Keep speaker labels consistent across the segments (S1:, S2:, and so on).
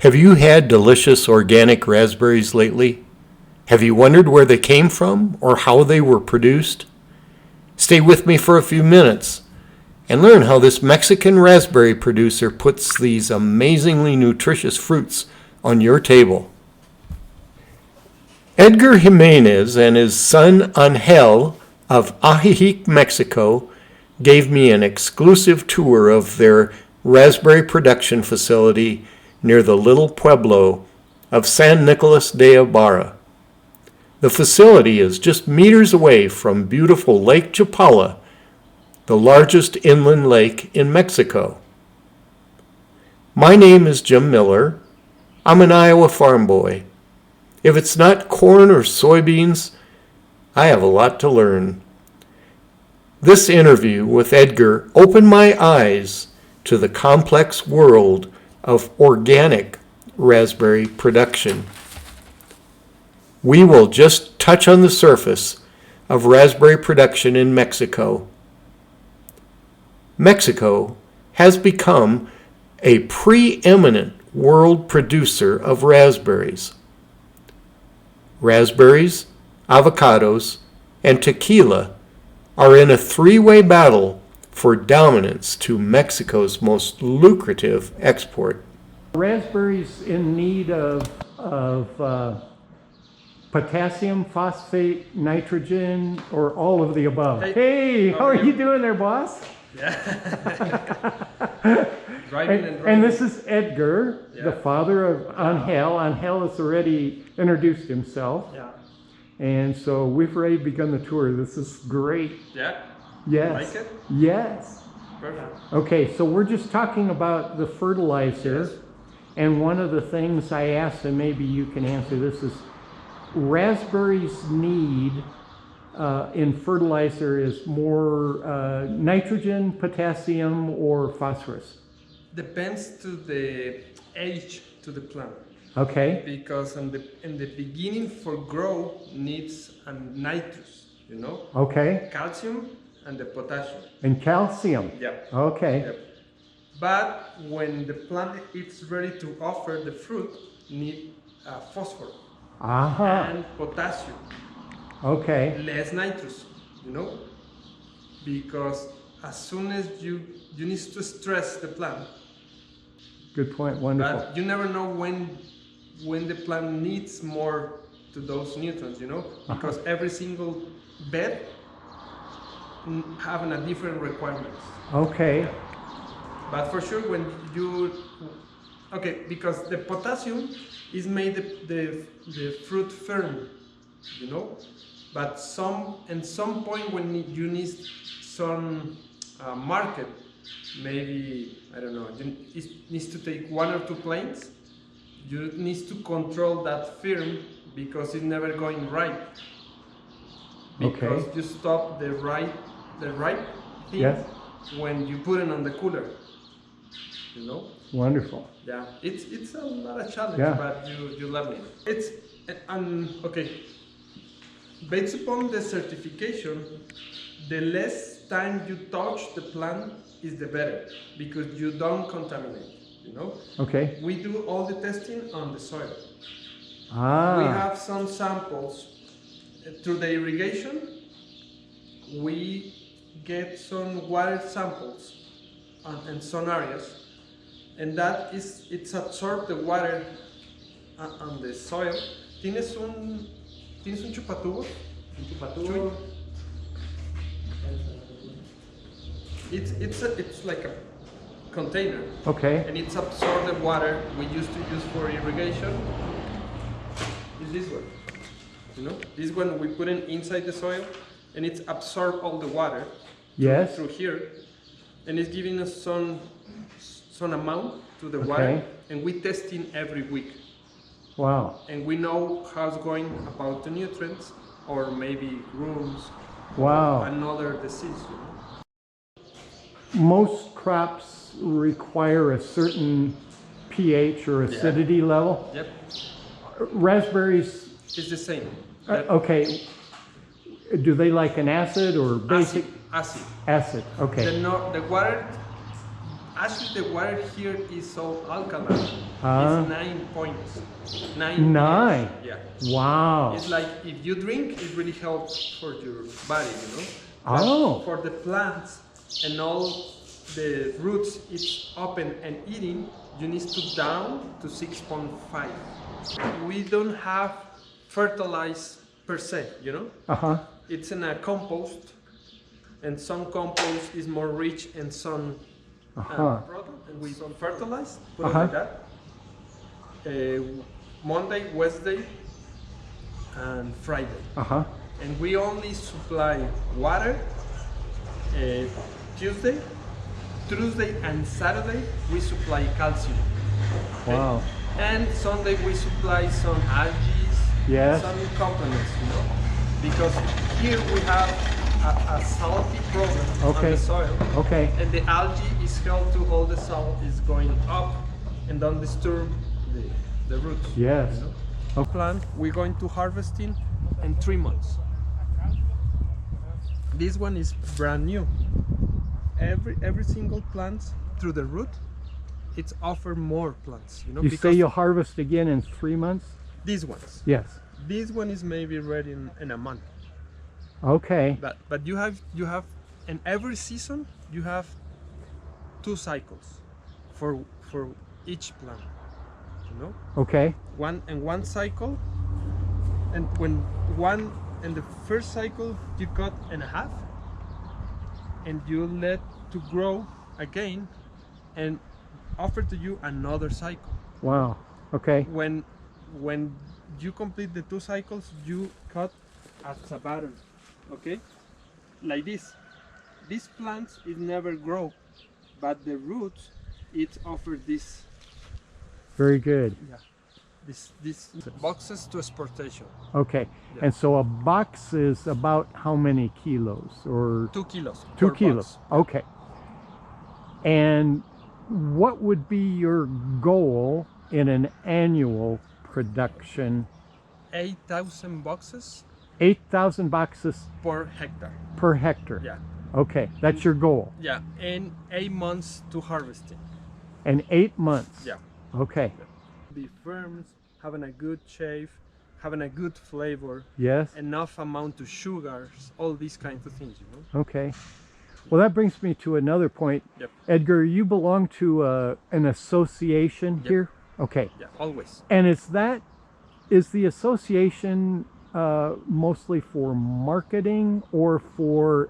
S1: Have you had delicious organic raspberries lately? Have you wondered where they came from or how they were produced? Stay with me for a few minutes and learn how this Mexican raspberry producer puts these amazingly nutritious fruits on your table. Edgar Jimenez and his son Angel of Ajijic, Mexico, gave me an exclusive tour of their raspberry production facility near the little pueblo of San Nicolas de Ibarra. The facility is just meters away from beautiful Lake Chapala, the largest inland lake in Mexico. My name is Jim Miller. I'm an Iowa farm boy. If it's not corn or soybeans, I have a lot to learn. This interview with Edgar opened my eyes to the complex world of organic raspberry production. We will just touch on the surface of raspberry production in Mexico. Mexico has become a preeminent world producer of raspberries. Raspberries, avocados, and tequila are in a three-way battle for dominance to Mexico's most lucrative export.
S2: Raspberries in need of potassium, phosphate, nitrogen, or all of the above. Hey, how are you doing there, boss?
S3: Yeah.
S2: And this is Edgar, the father of Angel. Angel has already introduced himself.
S3: Yeah.
S2: And so we've already begun the tour. This is great.
S3: Yeah.
S2: Yes.
S3: Like it?
S2: Yes.
S3: Perfect.
S2: Okay, so we're just talking about the fertilizer.
S3: Yes.
S2: And one of the things I asked, and maybe you can answer this, is raspberries need in fertilizer is more nitrogen, potassium, or phosphorus?
S3: Depends to the age to the plant.
S2: Okay.
S3: Because in the beginning for grow needs nitrous, you know?
S2: Okay.
S3: Calcium and the potassium.
S2: And calcium.
S3: Yeah.
S2: Okay.
S3: Yep. But when the plant is ready to offer the fruit, need phosphorus and potassium.
S2: Okay.
S3: Less nitrous, you know? Because as soon as you need to stress the plant.
S2: Good point. Wonderful.
S3: But you never know when the plant needs more to those nutrients, you know? Because every single bed having a different requirements.
S2: Okay.
S3: But for sure when because the potassium is made the fruit firm, you know? But at some point when you need some market, maybe, I don't know, it needs to take 1 or 2 planes. You need to control that firm because it's never going right. Because you stop the right thing when you put it on the cooler. You know?
S2: Wonderful.
S3: Yeah, it's a lot of challenge, but you love it. It's okay. Based upon the certification, the less time you touch the plant is the better because you don't contaminate, you know?
S2: Okay.
S3: We do all the testing on the soil.
S2: Ah.
S3: We have some samples through the irrigation. We get some water samples in some areas, and that it's absorbed the water on the soil. ¿Tienes un chupatubos?
S2: Chupatubos.
S3: It's like a container.
S2: Okay.
S3: And it's absorbed the water we used to use for irrigation. Is this one? You know, this one we put it inside the soil, and it's absorbed all the water.
S2: Yes.
S3: Through here, and it's giving us some amount to the water, and we testing every week.
S2: Wow.
S3: And we know how it's going about the nutrients, or maybe rooms.
S2: Wow.
S3: Another disease. You know?
S2: Most crops require a certain pH or acidity level.
S3: Yep.
S2: Raspberries.
S3: It's the same.
S2: Okay. Do they like an acid or basic?
S3: Acid.
S2: Acid. Okay.
S3: The water Actually, the water here is so alkaline.
S2: Ah.
S3: It's 9 points. 9.
S2: 9.
S3: Yeah.
S2: Wow.
S3: It's like if you drink, it really helps for your body, you know.
S2: Oh.
S3: But for the plants and all the roots, it's open and eating. You need to down to 6.5. We don't have fertilize per se, you know.
S2: Uh-huh.
S3: It's in a compost, and some compost is more rich in some product, and we don't fertilize. Put it like that. Monday, Wednesday, and Friday. And we only supply water Tuesday, Tuesday, and Saturday. We supply calcium. Okay?
S2: Wow.
S3: And Sunday we supply some algae,
S2: Yes.
S3: some components, you know, because here we have a salty problem on the soil.
S2: Okay.
S3: And the algae is held to all the salt is going up and don't disturb the roots.
S2: Yes.
S3: You know? Plant we're going to harvesting in 3 months. This one is brand new. Every single plant through the root, it's offer more plants. You know.
S2: You say you'll harvest again in 3 months?
S3: These ones.
S2: Yes.
S3: This one is maybe ready in a month.
S2: Okay.
S3: But you have in every season you have 2 cycles for each plant. You know.
S2: Okay.
S3: One cycle, and when one in the first cycle you cut in half, and you let to grow again, and offer to you another cycle.
S2: Wow. Okay.
S3: When you complete the 2 cycles, you cut as a pattern. Okay, like this. These plants it never grow, but the roots it offer this.
S2: Very good.
S3: Yeah. This boxes to exportation.
S2: Okay.
S3: Yeah.
S2: And so a box is about how many kilos, or
S3: 2 kilos.
S2: 2
S3: per
S2: kilos?
S3: box.
S2: Okay. And what would be your goal in an annual production?
S3: 8,000 boxes
S2: 8,000 boxes
S3: per hectare.
S2: per hectare.
S3: Yeah.
S2: Okay, that's your goal.
S3: Yeah, and 8 months to harvesting.
S2: And 8 months.
S3: Yeah.
S2: Okay.
S3: Be firm, having a good shape, having a good flavor,
S2: Yes.
S3: enough amount of sugars, all these kinds of things, you know.
S2: Okay. Well, that brings me to another point.
S3: Yep.
S2: Edgar, you belong to an association
S3: Yep.
S2: here? Okay.
S3: Yeah, always.
S2: And is the association mostly for marketing or for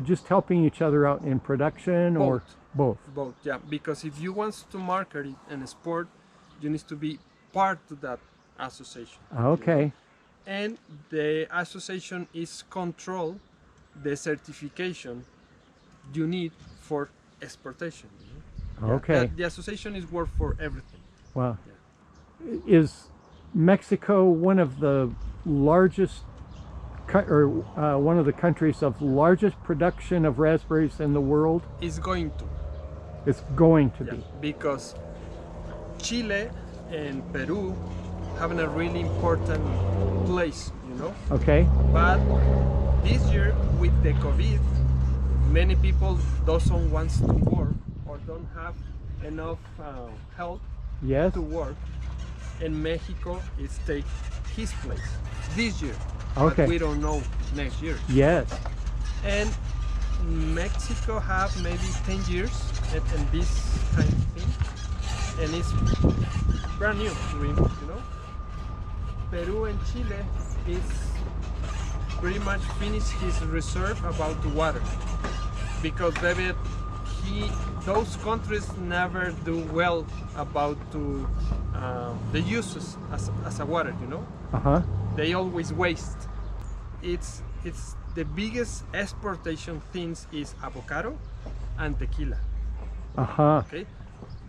S2: just helping each other out in production, or both?
S3: Both, yeah. Because if you want to market it and sport, you need to be part of that association.
S2: Okay.
S3: And the association is control the certification you need for exportation. You know? Yeah,
S2: Okay.
S3: the association is worth for everything.
S2: Wow. Is Mexico one of the largest one of the countries of largest production of raspberries in the world?
S3: It's going to.
S2: It's going to
S3: Yeah,
S2: be.
S3: because Chile and Peru having a really important place, you know.
S2: Okay.
S3: But this year with the COVID, many people doesn't want to work or don't have enough health
S2: Yes.
S3: to work, and Mexico is take his place this year.
S2: Okay.
S3: But we don't know next year.
S2: Yes.
S3: And Mexico have maybe 10 years in this kind of thing, and it's brand new to him, you know. Peru and Chile is pretty much finished his reserve about the water, because those countries never do well about the uses as a water, you know.
S2: Uh-huh.
S3: They always waste. It's the biggest exportation things is avocado and tequila.
S2: Uh-huh.
S3: Okay,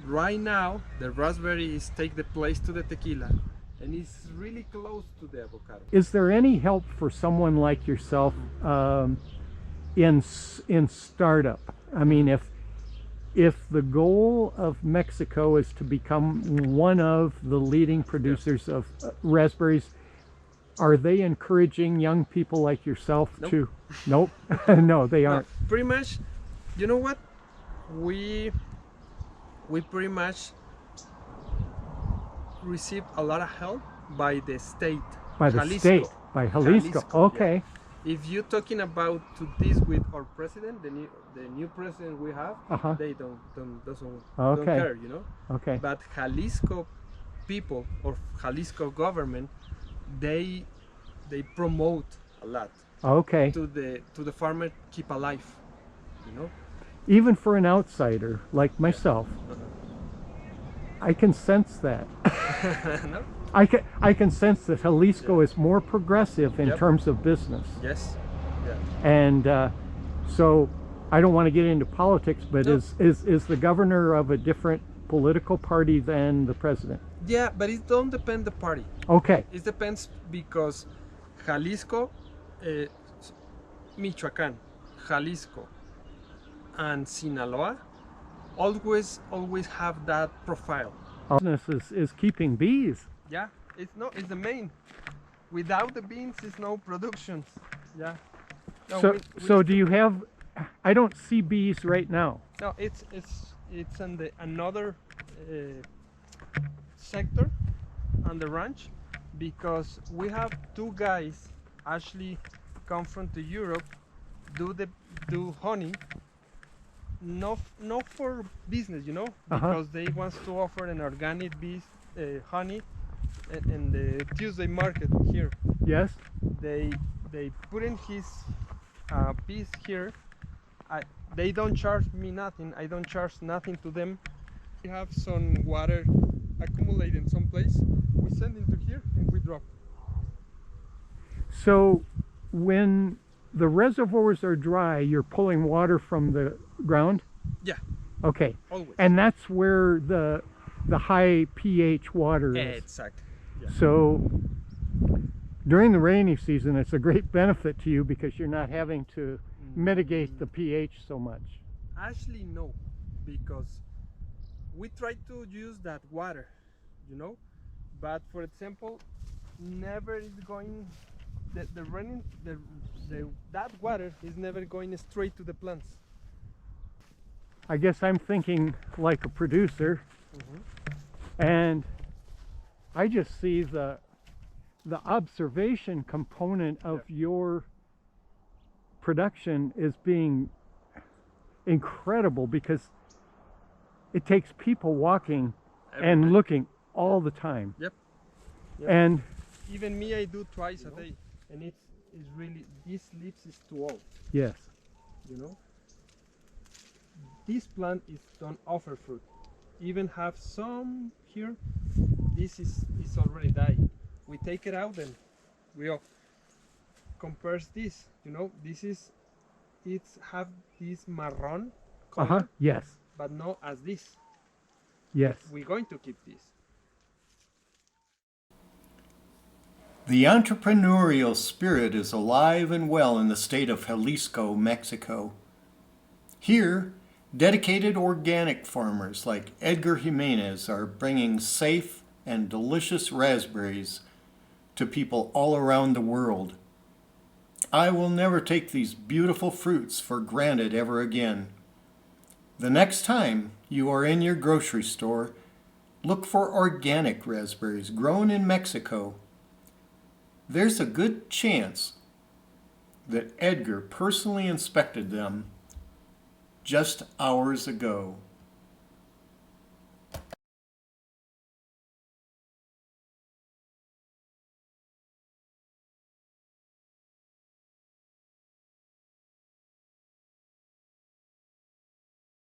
S3: right now the raspberry is take the place to the tequila, and it's really close to the avocado.
S2: Is there any help for someone like yourself in startup? I mean, if the goal of Mexico is to become one of the leading producers of raspberries, are they encouraging young people like yourself
S3: Nope.
S2: to? Nope. No, they aren't.
S3: Pretty much, you know what? We we pretty much receive a lot of help by the state.
S2: By the
S3: Jalisco.
S2: state, by Jalisco.
S3: Yeah.
S2: Okay.
S3: If you're talking about to this with our president, the new president we have, they don't
S2: Okay.
S3: care, you know.
S2: Okay.
S3: But Jalisco people or Jalisco government, they promote a lot
S2: Okay.
S3: to the farmer keep alive, you know.
S2: Even for an outsider like myself, I can sense that.
S3: No?
S2: I can sense that Jalisco is more progressive in
S3: Yep.
S2: terms of business.
S3: Yes. Yeah.
S2: And so I don't want to get into politics, but
S3: No.
S2: is the governor of a different political party than the president?
S3: Yeah, but it don't depend the party.
S2: Okay.
S3: It depends because Jalisco, Michoacán, Jalisco, and Sinaloa always have that profile.
S2: Business is keeping bees.
S3: Yeah, it's the main. Without the beans, is no productions. Yeah. No,
S2: So do you have? I don't see bees right now.
S3: No, it's on the another sector on the ranch because we have two guys actually come from to Europe do honey. No for business, you know, because they want to offer an organic bees honey in the Tuesday market here.
S2: Yes.
S3: They put in his bees here. They don't charge me nothing. I don't charge nothing to them. We have some water accumulated someplace. We send it to here and we drop.
S2: So when the reservoirs are dry, you're pulling water from the ground?
S3: Yeah.
S2: Okay.
S3: Always.
S2: And that's where the high pH water is.
S3: Exactly. Yeah.
S2: So during the rainy season, it's a great benefit to you because you're not having to mitigate the pH so much.
S3: Actually, no, because we try to use that water, you know, but for example, never is going that water is never going straight to the plants.
S2: I guess I'm thinking like a producer, and I just see the observation component of your production is being incredible because it takes people walking and looking all the time.
S3: Yep.
S2: And
S3: Even me, I do twice a day, and it's really, these leaves is too old,
S2: yes,
S3: you know. This plant don't offer fruit. Even have some here. This is already died. We take it out and we compares this. You know, it's have this marron color,
S2: yes,
S3: but not as this.
S2: yes.
S3: We're going to keep this.
S1: The entrepreneurial spirit is alive and well in the state of Jalisco, Mexico. Here, dedicated organic farmers like Edgar Jimenez are bringing safe and delicious raspberries to people all around the world. I will never take these beautiful fruits for granted ever again. The next time you are in your grocery store, look for organic raspberries grown in Mexico. There's a good chance that Edgar personally inspected them just hours ago.